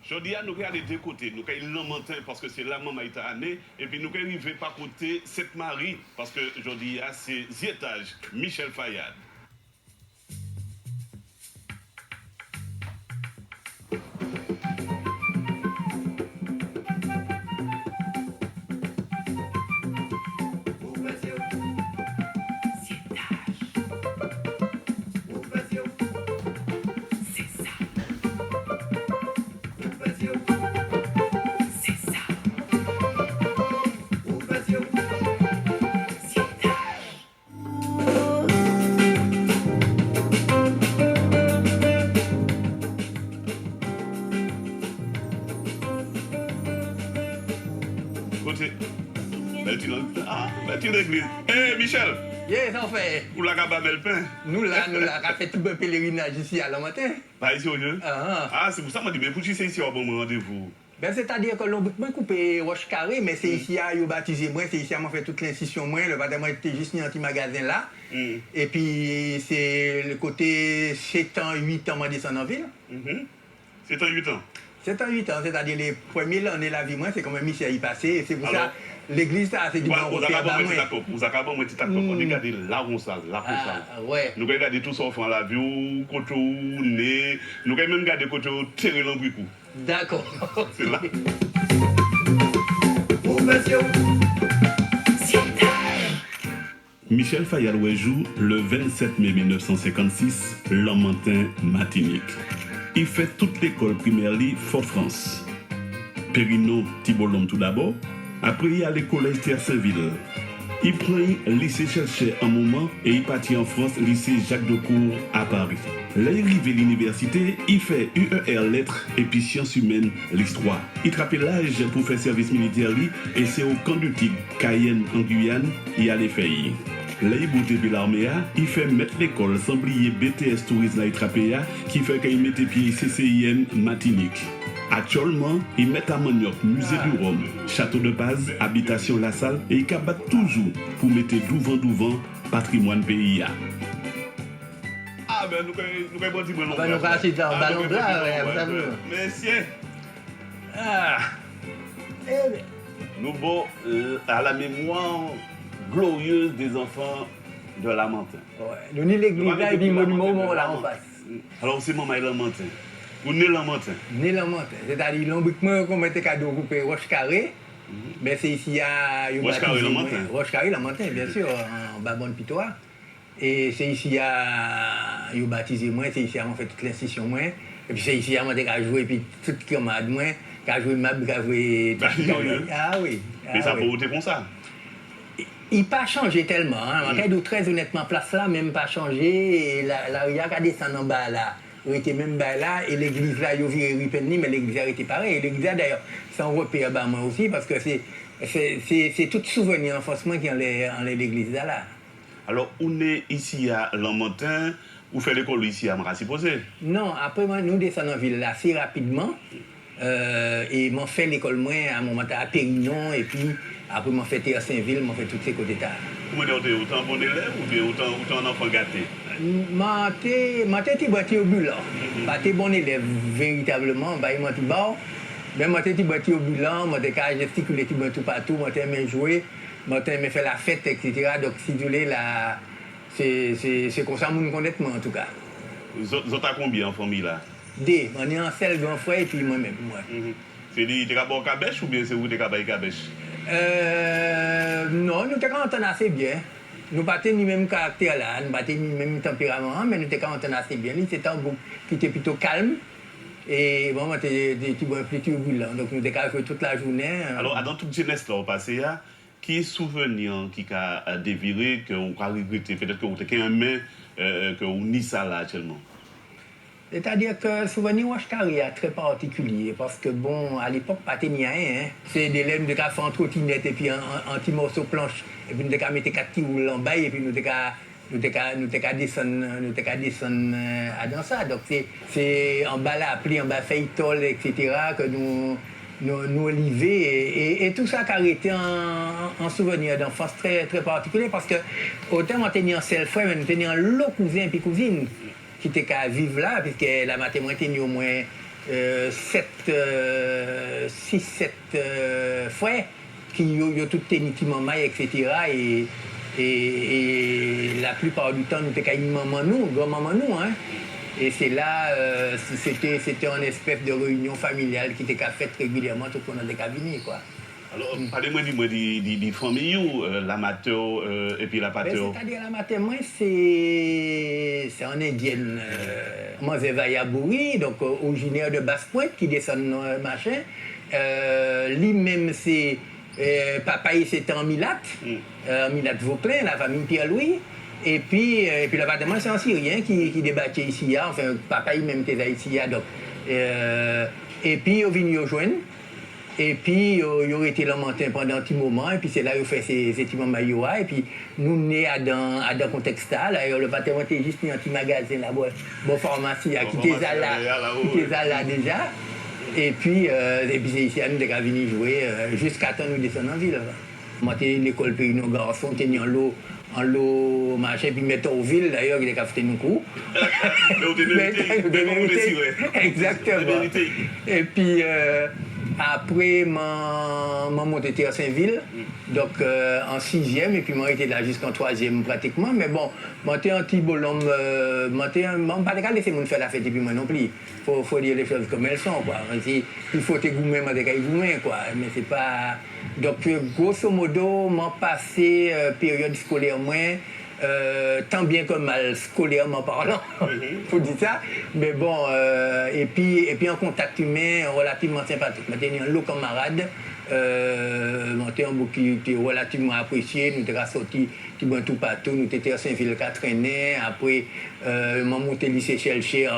Je dis à nous regarder deux côtés. Nous avons Lamentin parce que c'est la maman qui a année. Et puis nous avons arrivé par côté Sainte-Marie parce que je dis c'est Zietage, Michel Fayad. Michel! Yes, on fait. Où la gaba bel pain? Nous là, on fait tout un pèlerinage ici à la matin. Bah, ici au lieu? Ah, c'est pour ça que je dis, mais pour qui c'est ici au bon rendez-vous? Ben, c'est-à-dire que l'on peut couper roche carré, mais c'est ici à yo baptisé moi, c'est ici à moi fait toute l'incision moi, le bâtiment était juste un petit magasin là. Et puis c'est le côté 7 ans, 8 ans, moi descendre en ville. 7 ans, 8 ans? 7 ans, 8 ans, c'est-à-dire les premiers années de la vie, moi, c'est quand même ici à y passer. Et c'est pour ça, l'église, c'est du bon côté à bas, moi. Vous avez un petit accord. On regarde là où ça, là où ça. Ouais. Nous regardons tous enfants la vie, côté où né. Nous regardons même garder côté où tirer l'embricou. D'accord. C'est là. Michel Fayad joue le 27 mai 1956, Lamentin, Martinique. Il fait toute l'école primaire Fort-France. Périno Tibolom tout d'abord. Après, il y a le collège Terre Saint-Ville. Il prend le lycée Cherché un moment et il partit en France, lycée Jacques Decour à Paris. Là, il arrive à l'université, il fait UER lettres et puis sciences humaines, l'histoire. Il trappe l'âge pour faire service militaire et c'est au camp du Tigre, Cayenne en Guyane, il allait faire. Là, il bouge depuis l'armée, il fait mettre l'école sans oublier BTS Tourisme à Itrapéa, qui fait qu'il mette pied CCIN Martinique. Actuellement, il met à Manioc, musée du Rhum, château de base, habitation La Salle, et il cabat toujours pour mettre douvant patrimoine pays. Ah ben nous avons dit ballon. Nous avons assis dans le ballon là, Messieurs. Nous beaux à la mémoire glorieuse des enfants de Lamentin. Ouais. Nous ni l'église là et puis monument là en face. Alors c'est maman Lamentin. Ou né Lamentin. Né Lamentin. C'est-à-dire l'embriquement qu'on mettait cadeau coupé roche carré. Mais c'est ici à Roche carré Lamentin. Roche carré Lamentin, bien sûr, en Babonne Pitois. Et c'est ici à yo baptisé moi, c'est ici à on fait toute l'institution moi. Et puis c'est ici à moi qu'à jouer puis tout camarade moi, qu'à jouer map, qu'à jouer ah oui. Mais ça peut voter comme ça. Il n'a pas changé tellement. Très honnêtement, place là, même pas changé. Et la rue a descendu en bas là. Il était même bas là. Et l'église là, il a viré Ripenny, mais l'église a été pareil. Et l'église d'ailleurs, c'est un repère bas moi aussi, parce que c'est tout souvenir en France qui en l'église là. Alors, on est ici à Lamentin, ou fait l'école ici à Marassi-Posé? Non, après moi, nous descendons en ville là assez rapidement. Et m'en fait l'école moi à un moment à Périnon et puis après m'en fait à Saint-Ville, m'en fait tous ces côtés là. Comment dire, autant bon élève ou bien autant enfant gâté? M'étais boîtier au bilan. Pas t'es bon élève véritablement, bah il m'a dit bon. Mais m'étais boîtier au bilan, m'étais gesticulé tout partout, m'étais aimé jouer, m'étais aimé faire la fête, etc. Donc si tu voulais là, c'est comme ça mon connaîtement en tout cas. Vous avez combien en famille là? Deux, on est en seul grand frère et puis moi-même. C'est dit, tu as un cabèche ou bien c'est vous qui avez un cabèche? Non, nous t'entendons assez bien. Nous pas ni même caractère là, nous pas ni même tempérament, mais nous t'entendons assez bien. C'était un groupe qui était plutôt calme. Et bon, c'était des petits turbulents. Donc nous t'avons fait toute la journée. Alors, dans toute jeunesse là, au passé, qui est souvenir qui a déviré, que vous avez regretté, peut-être que vous avez un main, que vous n'y ça là actuellement? C'est-à-dire que le souvenir Ouachkari est très particulier parce que, bon, à l'époque, pas de rien. Hein. C'est des laines de café en trottinette et puis un petit morceau planche. Et puis nous avons mis 4 petits roules en bas et puis nous avons descendre dans ça. Donc c'est en bas là, appelé en bas feuilletol, etc. que nous oliver et tout ça qui a été un souvenir d'enfance très, très particulier parce que autant on était en seul frère, mais nous étions l'autre cousin et cousine qui était qu'à vivre là, puisque la maternité était au moins 6, 7 frères qui ont tout tenu maman, etc. Et la plupart du temps, nous étions une maman nous, grand-maman nous. Hein. Et c'est là, c'était une espèce de réunion familiale qui était faite régulièrement, tout le monde était venu, quoi. Alors, parlez-moi des familles, l'amateur et puis la pateur. C'est-à-dire l'amateur, moi, c'est en indienne. Moi, c'est Vayabouri, donc originaire de Basse-Pointe, qui descend machin. Lui-même, c'est... papa, c'était en Milat, Milat Vauclin, la famille Pierre-Louis. Et puis l'appartement, c'est un Syrien qui débattait ici, enfin, papa, il-même était ici, donc. Et puis, il est venu rejoindre. Et puis, il aurait été lamentin pendant un petit moment, et puis c'est là qu'il fait ses petits moments, et puis nous nés à dans contexte là, le bâtiment était juste un petit magasin là, bon pharmacie, qui était là déjà. Et puis c'est ici, nous avons venu jouer jusqu'à temps nous descendre en ville. Moi, j'étais l'école Périno Garçon, j'étais en l'eau, machin, puis mettre aux villes, d'ailleurs, il a fait nous coups. Exactement. Et puis, après, je monté à Saint-Ville, donc en 6e, et puis moi j'étais là jusqu'en 3e pratiquement. Mais bon, moi j'étais un petit bolhomme, je ne pas laisser les gens faire la fête, et puis moi non plus. Il faut dire les choses comme elles sont, quoi. Il faut te goumer, moi t'es goumer, quoi. Mais c'est pas. Donc, grosso modo, j'ai passé période scolaire moins. Tant bien que mal scolairement parlant, faut dire ça. Mais bon, et puis en contact humain relativement sympathique. J'étais un lot camarade, j'étais un beau qui était relativement apprécié. Nous étions sortis tout partout. Nous étions à Saint-Ville qui traînait. Après, j'ai monté au lycée Chelcher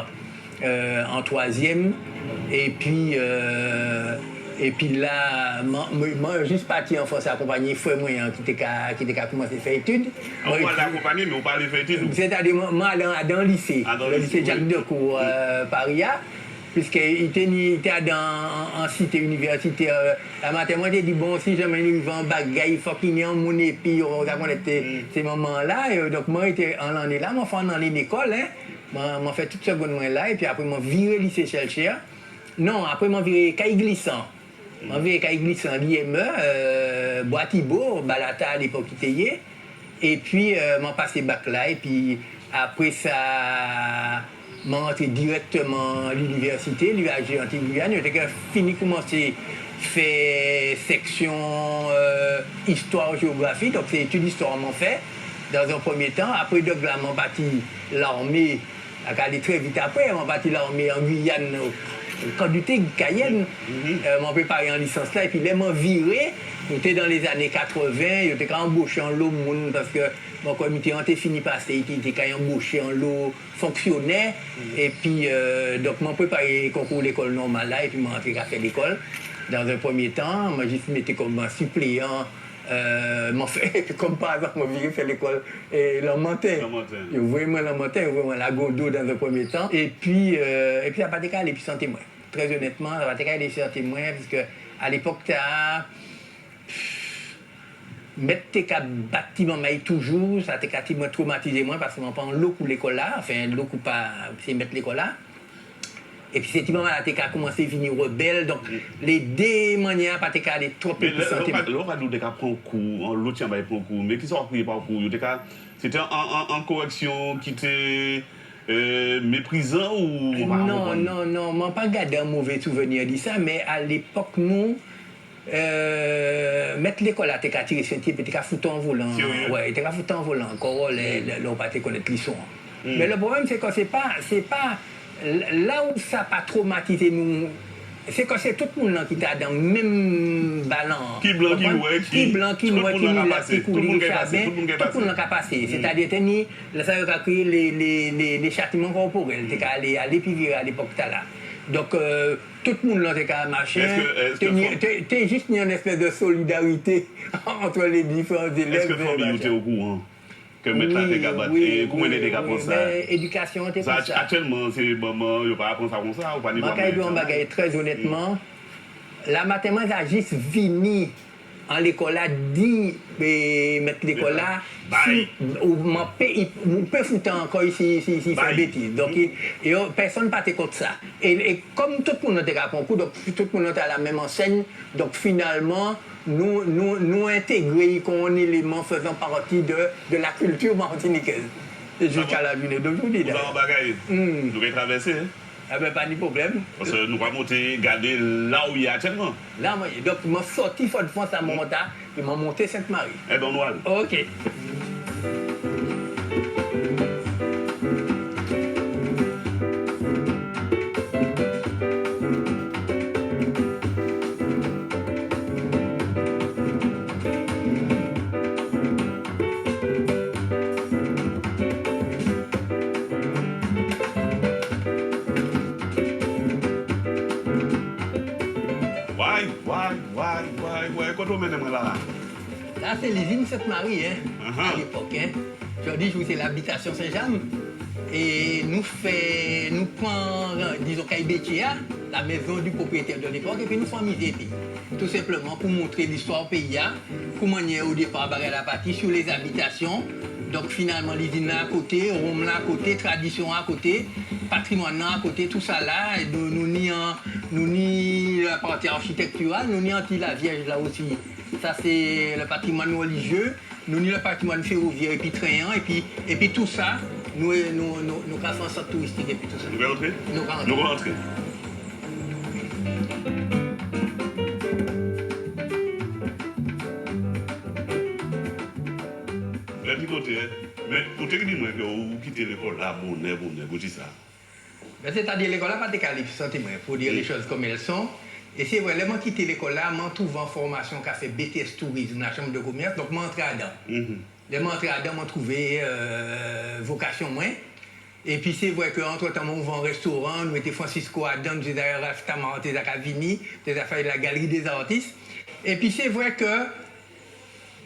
en 3e. Et puis là, moi, juste parti en France accompagner frère moi qui était commencé à faire études. On l'a accompagné, mais on parle de faire études. C'est-à-dire, moi, dans le lycée, le lycée Jacques Decour, Paris, puisqu'il était en cité universitaire. La matin, moi, j'ai dit, bon, si jamais il va en bagaille, il faut qu'il y ait un mon épi, on a ces moments-là. Donc, moi, j'étais en l'année là, moi, je suis en année d'école, moi, fait toute seconde mois là, et puis après, moi, viré lycée Chelcher. Non, après, moi, viré Caille Glissant. Moi, viré Caille Glissant, l'IME, Bois-Thibault, Balata à l'époque, qui était. Et puis, moi, passé bac là, et puis après ça, je suis rentré directement à l'université, l'UAG Antilles-Guyane. J'ai fini de commencer à faire section histoire-géographie, donc c'est études d'histoire m'ont fait dans un premier temps. Après, de là, je bâti l'armée, très vite après, je bâti l'armée en Guyane. Quand j'étais Cayenne, m'a préparé en licence là, et puis là, m'a viré. J'étais dans les années 80, j'étais embauché en lot monde parce que mon comité était fini par ça, il était embauché en lot fonctionnaire. Et puis, donc, m'a préparé le concours de l'école normale là, et puis m'a rentré à faire l'école. Dans un premier temps, moi, je m'étais comme un suppléant. M'a fait, comme par exemple, m'a viré faire l'école Lamentin. Vous voyez moi Lamentin, vous voyez moi la Gondo dans un premier temps. Et puis à Patéka, elle est puissante témoin. Très honnêtement, à Patéka, elle est puissante témoin, parce que à l'époque, tu as. Mettre tes bâtiments toujours, ça t'a traumatisé moi, parce que je prends l'eau pour l'école là, enfin, l'eau pour pas, c'est mettre l'école là. Et puis, c'est moment-là, tu as commencé à venir rebelle. Donc, les deux manières, tu as trop puissants. Mais l'autre, tu as pris un coup, l'autre, tu as pris un coup. Mais qui sont pris par coup? C'était en correction qui était méprisant ou. Non, je n'ai pas gardé un mauvais souvenir de ça, mais à l'époque, nous. Mettre l'école à tes tiré sur un type, tu as foutu en volant. Ouais, tu as foutu en volant. Encore, on pas te connaître l'histoire. Mais le problème, c'est que c'est pas là où ça n'a pas traumatisé nous. C'est que c'est tout le monde qui était dans le même ballon. Qui blanc, qui noir, qui coule, tout le monde a passé. C'est-à-dire, ça a créé les châtiments corporels. Tu es allé puis virer à l'époque là. Donc, tout le monde était à machin. T'es juste une espèce de solidarité entre les différents élèves. Est-ce que la famille était au courant que mettre la dégabattre et comment elle était pour ça? Éducation, c'était pour ça. Actuellement, c'est maman, il ne pas apprendre ça comme ça ou pas? Très honnêtement, la mathématique a juste fini en l'école là, dit, mettre l'école là, on peut foutre encore ici, faire bêtise. Donc, personne ne partait contre ça. Et comme tout le monde était à concours, donc tout le monde était à la même enseigne, donc finalement, nous intégrer comme un élément faisant partie de la culture martiniquaise. Jusqu'à la journée d'aujourd'hui. Vous avez un bagage, vous avez traversé. Ah ben, pas de problème. Parce que nous allons monter, garder là où il y a actuellement. Là, donc, je suis sorti de France à mon moment, et je suis monté Sainte-Marie. Et dans Noël. Ok. Quand on mène là? Là, c'est l'usine Sainte-Marie, hein, à l'époque. Hein. Aujourd'hui, c'est l'habitation Saint-Jean. Et nous prenons, disons, Kaibétia, la maison du propriétaire de l'époque, et puis nous sommes mis tout simplement pour montrer l'histoire au pays, comment au départ, la partie sur les habitations. Donc finalement, l'usine là à côté, Rome là à côté, tradition à côté, patrimoine là à côté, tout ça là, et nous ni la partie architecturale, nous ni la Vierge là aussi. Ça c'est le patrimoine religieux, nous ni le patrimoine ferroviaire et puis train, et puis tout ça, nous faisons un centre touristique et puis tout ça. Nous allons rentrer? Nous allons rentrer. Mais vous te dites que vous quittez l'école là, vous dites ça. C'est-à-dire l'école là, pas de qualification pour dire les choses comme elles sont. Et c'est vrai, moi quitter l'école là, je trouve en formation qui a fait BTS Tourisme dans la chambre de commerce, donc je suis entré dedans. Je suis entré dedans, je trouvé vocation moins. Et puis c'est vrai qu'entre-temps, on va en restaurant, nous étions Francisco Adam, nous étions à Raftamant, nous étions à Cavini, nous étions à la galerie des artistes. Et puis c'est vrai que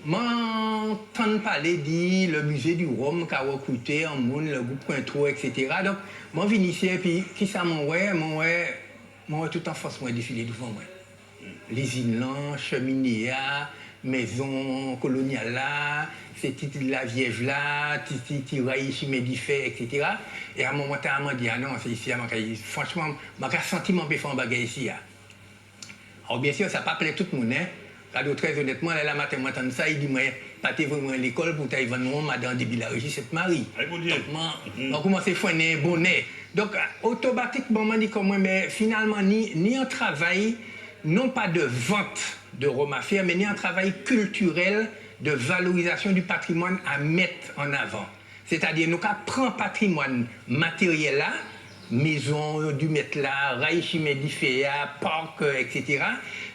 m'entends parler de le musée du Rhum qui a recruté un monde, le groupe Cointreau, etc. Donc, je viens ici et puis, qui ça mon tout en force, moi, défilé devant moi. L'usine là, cheminée là, maison coloniale là, c'est la Vierge là, tiraille chimé-diffé, etc. Et à un moment, je me dit, ah non, c'est ici, franchement, je senti mon péfant bagage ici. Alors, bien sûr, ça n'a pas plaît tout le monde, hein. Très honnêtement, là, matin, ça, il dit, moi, pas vraiment à l'école pour t'aller vendre madame de Bilarégis Sainte-Marie. Donc, on commence à faire un bonnet. Donc, automatiquement, on dit comment, mais finalement, ni un travail, non pas de vente de Rome à faire, mais ni un travail culturel de valorisation du patrimoine à mettre en avant. C'est-à-dire, nous prenons le patrimoine matériel là, maison du mettre là, raïchimé d'Iféa, parc, etc.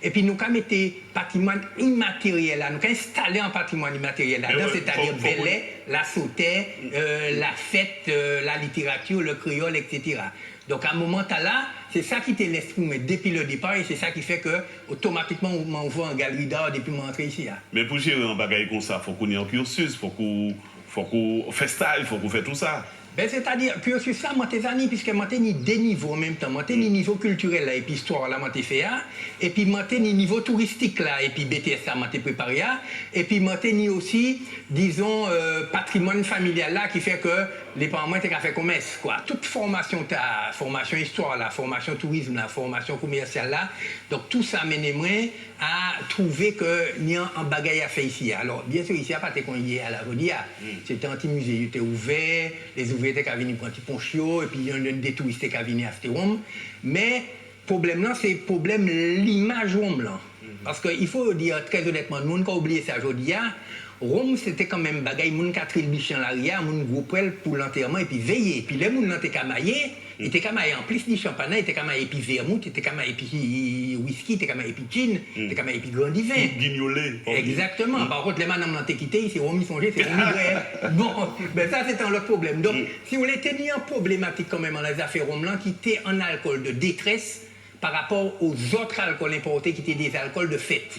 Et puis nous avons mis patrimoine immatériel là, nous avons installé un patrimoine immatériel là, c'est-à-dire Belay, la sauté, la fête, la littérature, le créole, etc. Donc à un moment là, c'est ça qui était l'esprit depuis le départ et c'est ça qui fait que automatiquement on m'envoie en galerie d'art depuis mon entrée ici. Mais pour gérer un bagage comme ça, il faut qu'on ait un cursus, il faut qu'on fasse style, il faut qu'on fasse tout ça. Ben, c'est-à-dire que c'est ça, moi, tes amis, puisque moi, j'ai deux niveaux en même temps. Moi, j'ai niveau culturel là, et puis histoire là, moi, j'ai fait, et puis moi, j'ai niveau touristique là, et puis BTS là, moi, j'ai préparé, et puis moi, j'ai aussi, disons, patrimoine familial là, qui fait que les parents, moi, t'es qu'à faire commerce, quoi. Toute formation, t'as formation histoire là, formation tourisme là, formation commerciale là, donc tout ça mène-moi à trouver qu'il y a un bagage à faire ici. Alors, bien sûr, ici, à pas qu'on y est à la Rodia, c'était un petit musée, il était ouvert, les ouvriers étaient venus pour un petit ponchio, et puis il y a des touristes qui sont venus à Rome. Mais le problème là, c'est le problème l'image Rome là. Parce qu'il faut dire très honnêtement, nous, on n'a oublié ça aujourd'hui. Rome, c'était quand même bagaille, moun quatre bichon l'arrière, moun gros poêle pour l'enterrement et puis veiller. Puis les moun n'étaient qu'à mailler, ils étaient qu'à mailler en plus du champagne, ils étaient qu'à mailler puis vermouth, ils étaient qu'à mailler puis whisky, ils étaient qu'à mailler puis gin, ils étaient qu'à mailler puis grand divin. Guignolé. Exactement. Par contre, les madames n'ont quitté, c'est Rome, ils songeaient, c'est Rome vrai. Bon, ben ça c'est un autre problème. Donc, si vous voulez tenir en problématique quand même dans les affaires Rome là, qui étaient en alcool de détresse, par rapport aux autres alcools importés qui étaient des alcools de fête.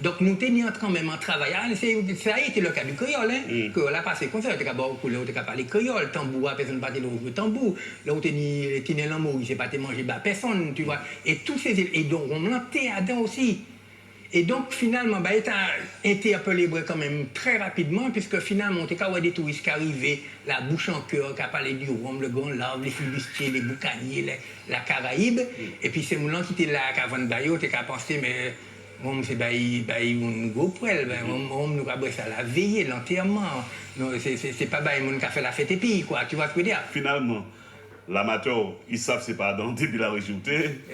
Donc nous tenions quand même en travaillant, ça a été le cas du créole, que là passé comme ça, on était qu'à parler créole, tambour, personne ne parlait le tambour, là où tu tenais l'amour, il ne s'est pas manger, personne, tu vois. Et tous ces, et donc on l'a Théadan aussi. Et donc, finalement, bah, il a interpellé quand même très rapidement, puisque finalement, on a des touristes qui arrivaient, la bouche en cœur, qui a parlé du Rhum, le Grand Larve, les flibustiers, les boucaniers, la Caraïbe. Et puis, c'est mon qui était là, qui avant de bailler, qui a pensé, mais Rhum, c'est un gros poil, Rhum, nous avons ça la veillée, l'enterrement. C'est pas mon qui a fait la fête et puis, quoi, tu vois ce que je veux dire? Finalement, l'amateur, ils savent c'est pas dans depuis la région.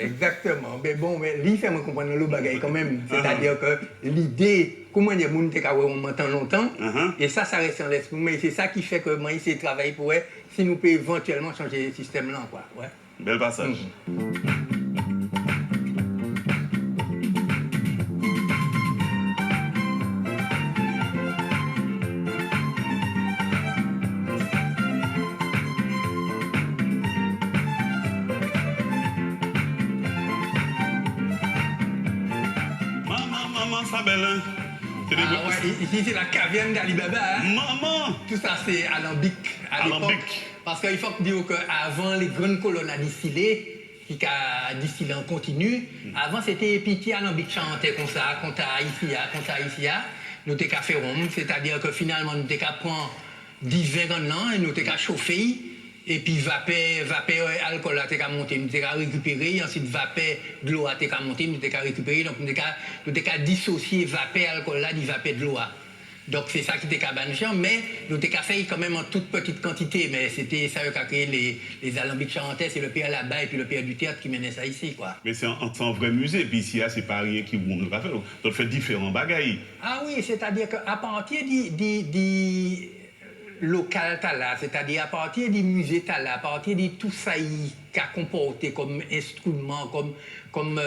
Exactement. Mais bon, mais lui fait me comprendre le bagage quand même. C'est-à-dire que l'idée, comment dire, mon t'es on m'entend longtemps, et ça reste en l'esprit. Mais c'est ça qui fait que moi, ici, travailler pour si nous pouvons éventuellement changer le système là, quoi. Ouais. Bel passage. Maman, ça belle, hein? Ah ouais, ici c'est la caverne d'Ali Baba. Hein? Maman! Tout ça c'est alambic à l'époque. Parce qu'il faut dire qu'avant les grandes colonnes à distiller, qui a distillé en continu, avant c'était petit alambic chanté comme ça, comme ça ici, nous t'es qu'à faire rhum, c'est-à-dire que finalement nous t'es qu'à prendre 10-20 ans et nous t'es qu'à chauffer. Et puis vapeur alcool là t'es qu'à monter, nous t'es qu'à récupérer, ensuite vapeur de l'eau t'es qu'à monter, nous t'es qu'à récupérer, donc nous t'es qu'à dissocier vapeur alcool là du vapeur de l'eau. Donc c'est ça qui était qu'à banchant, mais nous t'es qu'à faire quand même en toute petite quantité, mais c'était ça qui a créé les alambics charentais, c'est le père là-bas et puis le père du théâtre qui menait ça ici, quoi. Mais c'est un vrai musée, puis ici c'est pas rien qui vous le fait, donc fait différents bagailles. Ah oui, c'est-à-dire qu'à partir local là, c'est-à-dire à partir du musée là, à partir de tout ça qui a comporté comme instrument, comme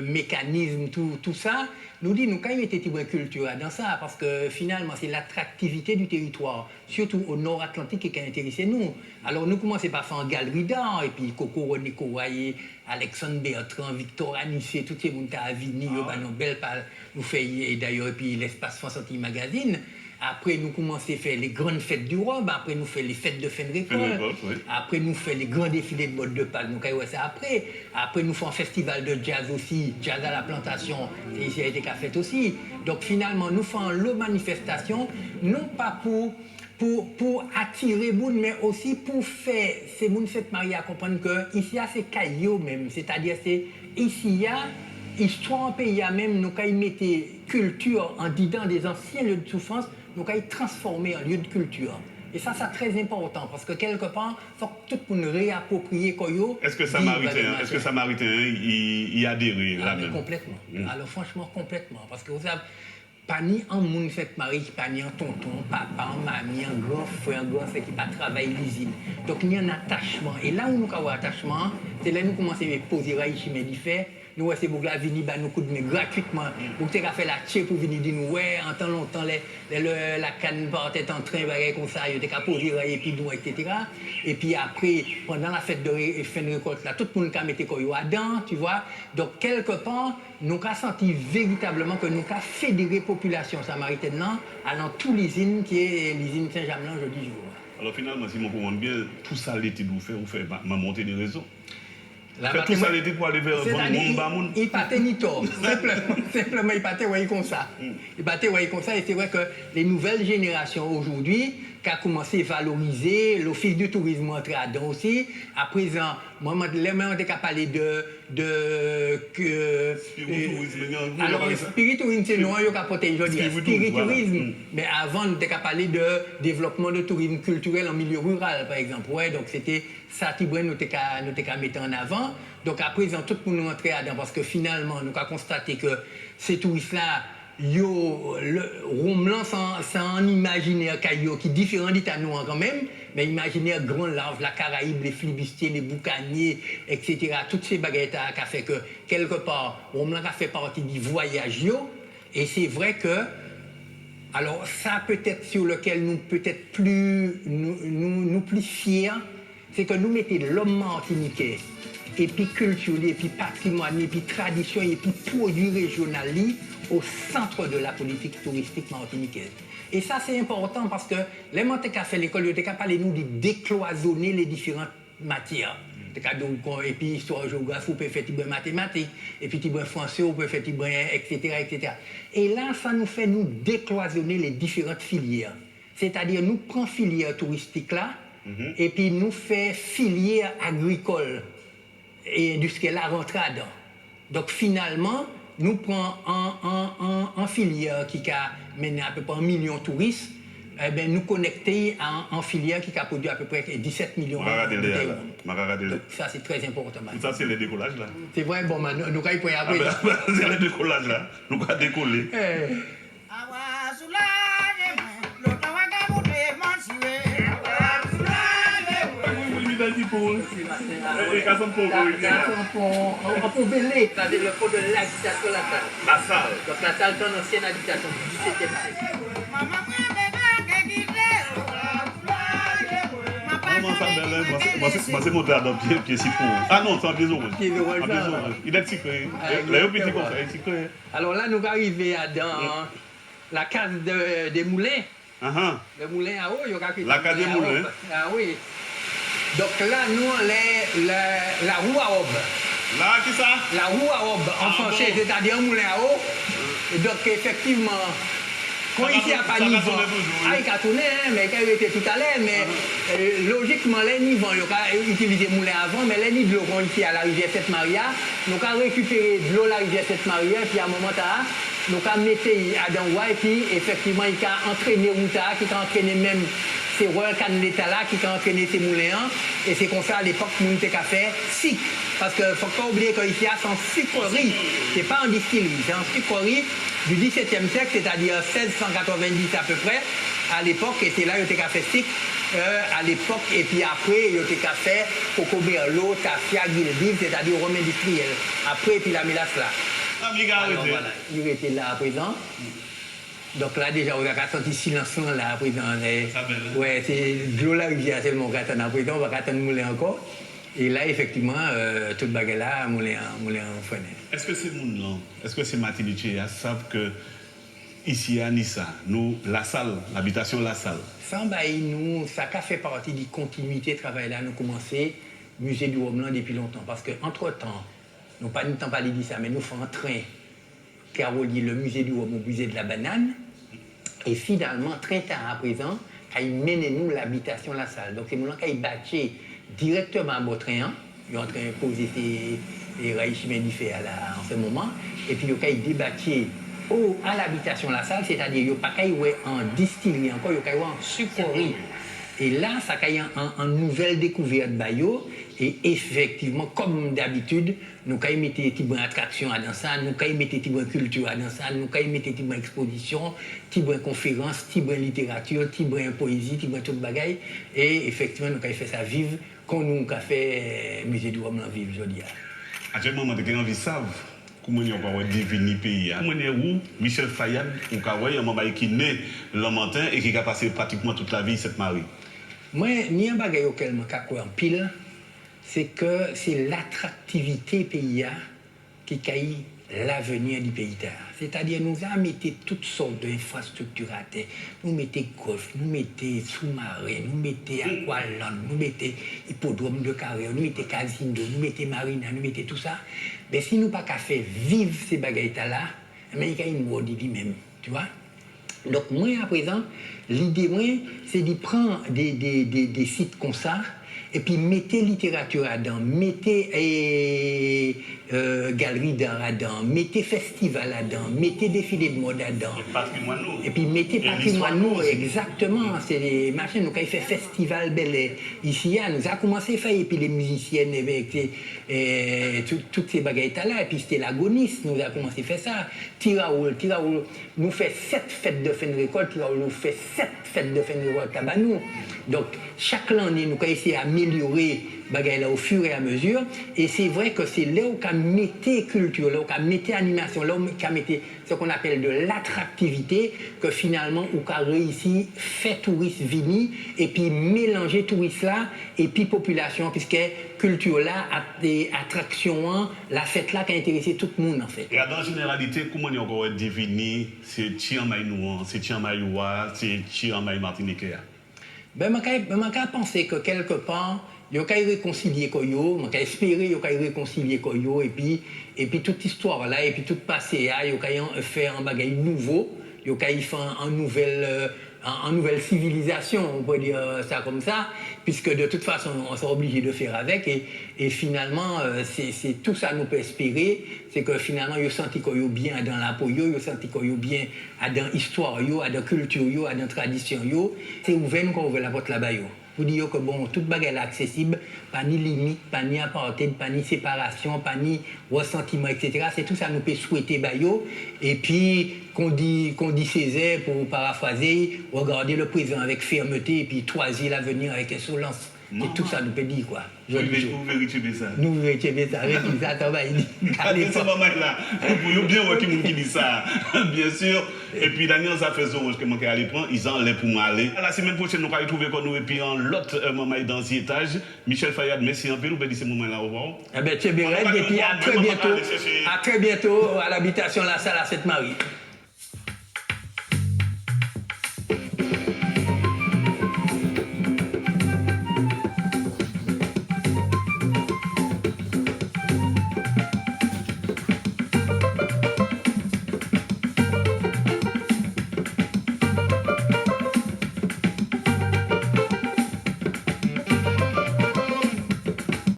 mécanisme, tout ça, nous dit nous quand il était une culture dans ça, parce que finalement c'est l'attractivité du territoire, surtout au Nord-Atlantique qui a intéressé nous. Alors nous commençons par faire une galerie d'art, et puis Coco René Couraillé, Alexandre Bertrand, Victor Anissé, tous ces gens qui ont venu, nous belle nous fait et d'ailleurs et puis l'espace France Antilles Magazine. Après, nous commençons à faire les grandes fêtes du rhum. Après, nous faisons les fêtes de fin de récolte. Oui. Après, nous faisons les grands défilés de mode de Pâques. Nous faisons ça après. Après, nous faisons un festival de jazz aussi. Jazz à la plantation. C'est ici a été fait aussi. Donc, finalement, nous faisons les manifestations, non pas pour attirer les gens, mais aussi pour faire ces gens cette mariée à comprendre que ici, c'est caillou même. C'est-à-dire, c'est ici, histoire en pays même, nous avons mis culture en disant des anciens lieux de souffrance. Nous avons transformé en lieu de culture. Et ça, c'est très important parce que quelque part, il faut que tout le monde réapproprie Koyo. Est-ce que Samaritain, il adhéré là-même? Complètement. Alors franchement, complètement. Parce que vous savez, pas ni un monde fait mari, pas ni un tonton, papa, mamie, un grand frère, un grand frère qui pas travailler l'usine. Donc il y a un attachement. Et là où nous avons un attachement, c'est là où nous commençons à poser Raïchi Médifait. Nous, c'est pour venir nous coup de main gratuitement. Vous avez fait la tché pour venir dire nous, ouais, en temps longtemps, la canne partait en train, comme ça, il y a posé et puis nous, etc. Et puis après, pendant la fête de fin de récolte, là, tout le monde a mis quoi dedans, tu vois. Donc, quelque part, nous avons senti véritablement que nous avons fédéré la population samaritaine allant tous les îles qui est l'usine Saint-Jamelin jeudi jour. Alors finalement, si on comprend bien, tout ça l'été vous fait ma montée des réseaux. Tout ça l'été pour aller vers le monde. Il partait ni tort. Simplement, il partait comme ça. Il partait comme ça. Et c'est vrai que les nouvelles générations aujourd'hui, qui a commencé à valoriser, l'office du tourisme entré dedans aussi. À présent, moi, on a parlé alors, le spiritourisme, c'est nous, on a porté spiritourisme. Mais avant, on a parlé de développement de tourisme culturel en milieu rural, par exemple. Ouais, donc c'était ça qui nous a mis en avant. Donc à présent, tout le monde entrer dedans parce que finalement, nous avons constaté que ces touristes-là, le Romeland, c'est un imaginaire qui est différent d'Itano quand même, mais imaginaire grand large, la Caraïbe, les flibustiers, les boucaniers, etc. Toutes ces baguettes qui a fait que, quelque part, Romeland a fait partie du voyage. Et c'est vrai que, alors ça peut-être sur lequel nous peut-être plus, nous plus fiers, c'est que nous mettons l'homme martiniquais, et puis culture, et puis patrimoine, et puis tradition, et puis produits régionaux au centre de la politique touristique martiniquaise. Et ça, c'est important parce que les gens qui ont fait l'école, ils ont parlé nous de décloisonner les différentes matières. Et puis, histoire, géographie, on peut faire des mathématiques, et puis des français, on peut faire des etc., etc. Et là, ça nous fait nous décloisonner les différentes filières. C'est-à-dire, nous prenons filière touristique là, et puis nous fait filière agricole et industrielle à rentrer dedans. Donc, finalement, nous prenons en filière qui a mené à peu près 1 million de touristes, eh ben, nous connecter en filière qui a produit à peu près 17 millions de donc, ça, c'est très important. Ça, c'est le décollage là. C'est vrai, bon, nous allons y après. C'est le décollage là. Nous allons décoller. On peut belé, c'est-à-dire le pot de l'habitation la salle. La salle. Donc la salle est une ancienne habitation du XVIIe siècle. Moi, c'est monté à pied citron. Ah non, c'est un pied orange. Il est sucré. Là, il est sucré. Alors là, nous arrivons dans la case des moulins. Le moulin à eau, il y aura la case des moulins. Ah oui. Donc là, nous, la roue à aube. Là, qui ça? La roue à aube, en français, c'est-à-dire un moulin à eau. Et donc, effectivement, quand ici à pas niveau, il a tourné, mais il était tout à l'heure, mais logiquement, les niveaux, il a utilisé le moulin avant, mais les niveaux vont ici à la rivière Sainte-Maria. Nous avons récupéré de l'eau à la rivière Sainte-Maria, puis à un moment là, nous avons mis à Danwa, et puis effectivement, il a entraîné Routa, qui a entraîné même ces Royal Canada là, qui a entraîné ces moulins, et c'est comme ça à l'époque, nous avons fait SIC. Parce qu'il ne faut pas oublier qu'ici, c'est en sucrerie, ce n'est pas en distillerie, c'est en sucrerie du XVIIe siècle, c'est-à-dire 1690 à peu près, à l'époque, et c'est là que tu as fait SIC, à l'époque, et puis après, tu as fait Coco Merlot, Tafia, Guildiv, c'est-à-dire au rhum industriel. Après, et puis la mélasse là. Alors, voilà, il était là à présent. Donc là, déjà, on a senti silence là à présent. Ouais, c'est de l'eau la rivière seulement qu'on attend à présent, on va attendre le moulin encore. Et là, effectivement, toute bagarre là, moulin en freine. Est-ce que ces gens-là, est-ce que ces Martiniquais savent que ici à Nissa, nous, la salle, l'habitation La Salle, ça, nous, ça a fait partie de la continuité de travail là. Nous commencé musée du Rhum depuis longtemps. Parce qu'entre-temps, nous pas de temps parler de ça, mais nous faisons un train qui a relié le musée du Rhum au musée de la banane. Et finalement, très tard à présent, il mène nous l'habitation La Salle. Donc c'est mon qui bâti directement à Botréan. Il est en train de poser ses rails chimiques en ce moment. Et puis il a débattu à l'habitation La Salle, c'est-à-dire qu'il n'y a pas en distillerie encore, il y a en sucrerie. Et là, ça a une nouvelle découverte Bayo. Et effectivement, comme d'habitude, nous avons mis des petites attractions dans ça, nous avons mis des petites culture dans ça, nous avons mis des petites expositions, des petites conférences, des petites littérature, des petites poésie, des petites tout bagaille. Et effectivement, nous avons fait ça vivre, comme nous avons fait le musée du Rhum vivre aujourd'hui. Actuellement, nous avons envie de savoir comment nous avons défini le pays. Comment où Michel Fayad, ou Kawaii, un membre qui est né le matin et qui a passé pratiquement toute la vie cette Marie. Moi, il y a un bagage auquel je crois en pile, c'est que c'est l'attractivité pays qui caille l'avenir du pays. C'est-à-dire nous avons mis toutes sortes d'infrastructures à terre. Nous mettons golf, nous mettons sous-marin, nous mettons aqualand, nous mettons hippodrome de carrière, nous mettons casino, nous mettons marina, nous mettons tout ça. Mais si nous n'avons pas fait vivre ces bagages-là, il y a une mode lui-même, tu vois. Donc moi à présent, l'idée c'est de prendre des sites comme ça et puis mettez littérature là-dedans, mettez galerie d'art là-dedans, mettez festival là-dedans, mettez défilé de mode là-dedans. Et puis mettez patrimoine nous, exactement. C'est les machins, nous avons fait festival Bel ici, nous avons commencé à faire, et puis les musiciennes avec toutes ces bagailles-là, et puis c'était l'agoniste, nous avons commencé à faire ça. Tiraoul, nous fait 7 fêtes de fin de récolte, Tiraoul nous fait 7 fêtes de fin de récolte à Banou. Donc chaque année, nous avons essayé d'améliorer bagaille là au fur et à mesure, et c'est vrai que c'est là où on mettait culture, là où on mettait animation, là où on mettait ce qu'on appelle de l'attractivité, que finalement on a réussi faire touristes vini et puis mélanger touristes là et puis population, puisque culture là des attractions, la fête là qui a intéressé tout le monde en fait. Et dans la généralité, comment on encore définir c'est Chiamai Nouan, c'est Chiamai Youa, c'est Chiamai Martiniquais? Ben, je pense que quelque part, Yo kay réconcilier koyo, man kay espérer yo kay réconcilier koyo et puis toute histoire là et puis tout passé là, yo kay faire un bagage nouveau, yo kay faire en nouvelle civilisation, on peut dire ça comme ça, puisque de toute façon on sera obligé de faire avec et finalement c'est tout ça nous peut espérer, c'est que finalement yo senti koyo bien dans la peau yo senti koyo bien dans l'histoire yo, dans la culture yo, dans la tradition yo, c'est ouvert nous qu'on ouvre la porte là-bas yo. Pour dire que bon, toute bagarre est accessible, pas ni limite, pas ni apartheid, pas ni séparation, pas ni ressentiment, etc. C'est tout ça nous peut souhaiter bayo. Et puis, qu'on dit Césaire, pour paraphraser, regarder le présent avec fermeté et puis toisir l'avenir avec insolence. C'est tout ça nous peut dire quoi. Vous véritez ça. Nous véritez ça. Ça va dire. C'est pas mal là. Pour bien voir qui dit ça. Bien sûr. Et puis Daniel ça fait son que manquer aller prendre, ils en l'air pour m'aller. La semaine prochaine nous allons trouver nous et puis en l'autre moment dans cet étage. Michel Fayad, merci un peu nous dire ce moment là au revoir. Eh ben tu es bien et puis à très bientôt à l'habitation La Salle à Sainte-Marie.